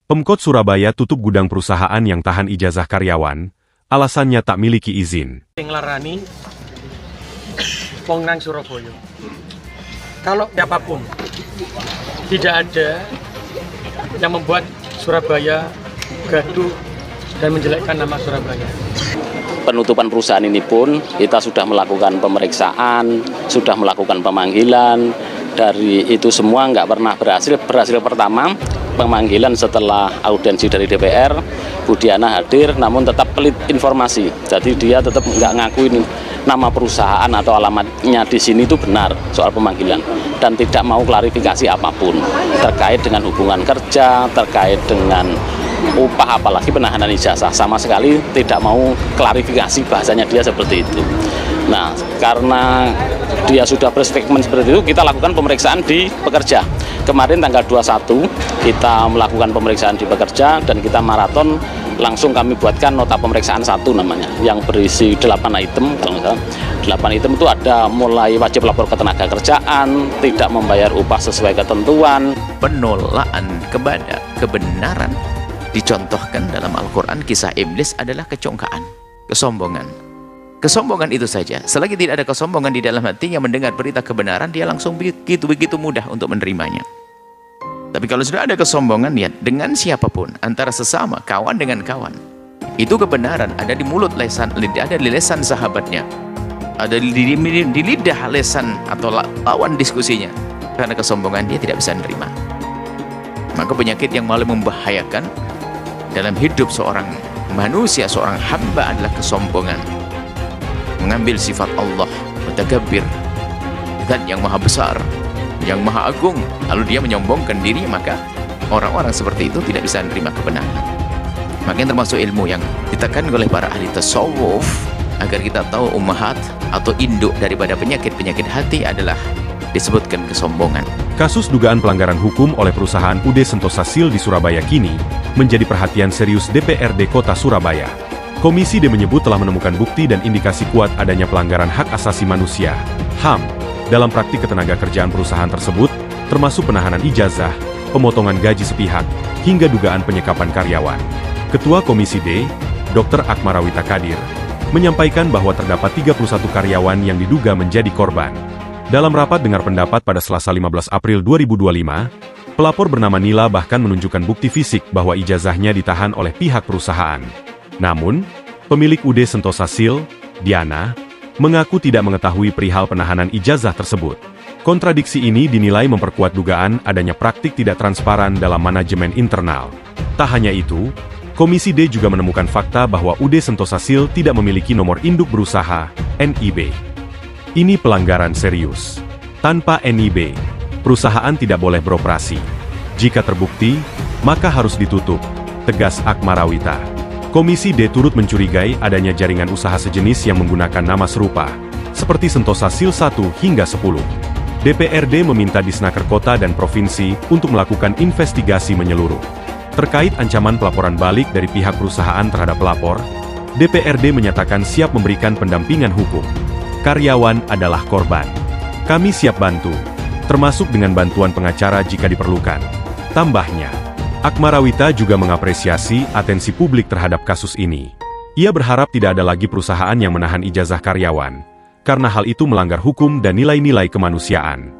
Pemkot Surabaya tutup gudang perusahaan yang tahan ijazah karyawan, alasannya tak miliki izin. Nglarani wong nang Surabaya. Kalau siapapun tidak ada yang membuat Surabaya gaduh dan menjelekkan nama Surabaya. Penutupan perusahaan ini pun kita sudah melakukan pemeriksaan, sudah melakukan pemanggilan. Dari itu semua nggak pernah berhasil. Berhasil pertama pemanggilan setelah audiensi dari DPR, Bu Diana hadir, namun tetap pelit informasi. Jadi dia tetap nggak ngakuin nama perusahaan atau alamatnya di sini itu benar soal pemanggilan, dan tidak mau klarifikasi apapun terkait dengan hubungan kerja, terkait dengan upah, apalagi penahanan ijazah. Sama sekali tidak mau klarifikasi, bahasanya dia seperti itu. Nah, karena dia sudah berstatement seperti itu, kita lakukan pemeriksaan di Pekerja. Kemarin tanggal 21 kita melakukan pemeriksaan di Pekerja dan kita maraton, langsung kami buatkan nota pemeriksaan 1 namanya, yang berisi 8 item. Kalau nggak salah 8 item itu ada mulai wajib lapor ke tenaga kerjaan, tidak membayar upah sesuai ketentuan, penolakan kepada kebenaran. Dicontohkan dalam Al-Quran, kisah iblis adalah kecongkaan, kesombongan. Kesombongan itu saja. Selagi tidak ada kesombongan di dalam hatinya mendengar berita kebenaran, dia langsung begitu mudah untuk menerimanya. Tapi kalau sudah ada kesombongan, ya dengan siapapun, antara sesama, kawan dengan kawan, itu kebenaran ada di mulut lesan, ada di lesan sahabatnya, ada di lidah lesan atau lawan diskusinya. Karena kesombongan dia tidak bisa menerima. Maka penyakit yang paling membahayakan dalam hidup seorang manusia, seorang hamba adalah kesombongan. Mengambil sifat Allah, mutakabbir, dan yang maha besar, yang maha agung, lalu dia menyombongkan diri, maka orang-orang seperti itu tidak bisa menerima kebenaran. Makanya termasuk ilmu yang ditekan oleh para ahli tasawuf, agar kita tahu ummahat atau induk daripada penyakit-penyakit hati adalah disebutkan kesombongan. Kasus dugaan pelanggaran hukum oleh perusahaan UD Sentosa Sil di Surabaya kini menjadi perhatian serius DPRD Kota Surabaya. Komisi D menyebut telah menemukan bukti dan indikasi kuat adanya pelanggaran hak asasi manusia, HAM, dalam praktik ketenaga kerjaan perusahaan tersebut, termasuk penahanan ijazah, pemotongan gaji sepihak, hingga dugaan penyekapan karyawan. Ketua Komisi D, Dr. Akmarawita Kadir, menyampaikan bahwa terdapat 31 karyawan yang diduga menjadi korban. Dalam rapat dengar pendapat pada Selasa 15 April 2025, pelapor bernama Nila bahkan menunjukkan bukti fisik bahwa ijazahnya ditahan oleh pihak perusahaan. Namun, pemilik UD Sentosa Sil, Diana, mengaku tidak mengetahui perihal penahanan ijazah tersebut. Kontradiksi ini dinilai memperkuat dugaan adanya praktik tidak transparan dalam manajemen internal. Tak hanya itu, Komisi D juga menemukan fakta bahwa UD Sentosa Sil tidak memiliki nomor induk berusaha, NIB. Ini pelanggaran serius. Tanpa NIB, perusahaan tidak boleh beroperasi. Jika terbukti, maka harus ditutup, tegas Akmarawita. Komisi D turut mencurigai adanya jaringan usaha sejenis yang menggunakan nama serupa, seperti Sentosa Sil 1 hingga 10. DPRD meminta Disnaker Kota dan Provinsi untuk melakukan investigasi menyeluruh. Terkait ancaman pelaporan balik dari pihak perusahaan terhadap pelapor, DPRD menyatakan siap memberikan pendampingan hukum. Karyawan adalah korban. Kami siap bantu, termasuk dengan bantuan pengacara jika diperlukan. Tambahnya, Akmarawita juga mengapresiasi atensi publik terhadap kasus ini. Ia berharap tidak ada lagi perusahaan yang menahan ijazah karyawan, karena hal itu melanggar hukum dan nilai-nilai kemanusiaan.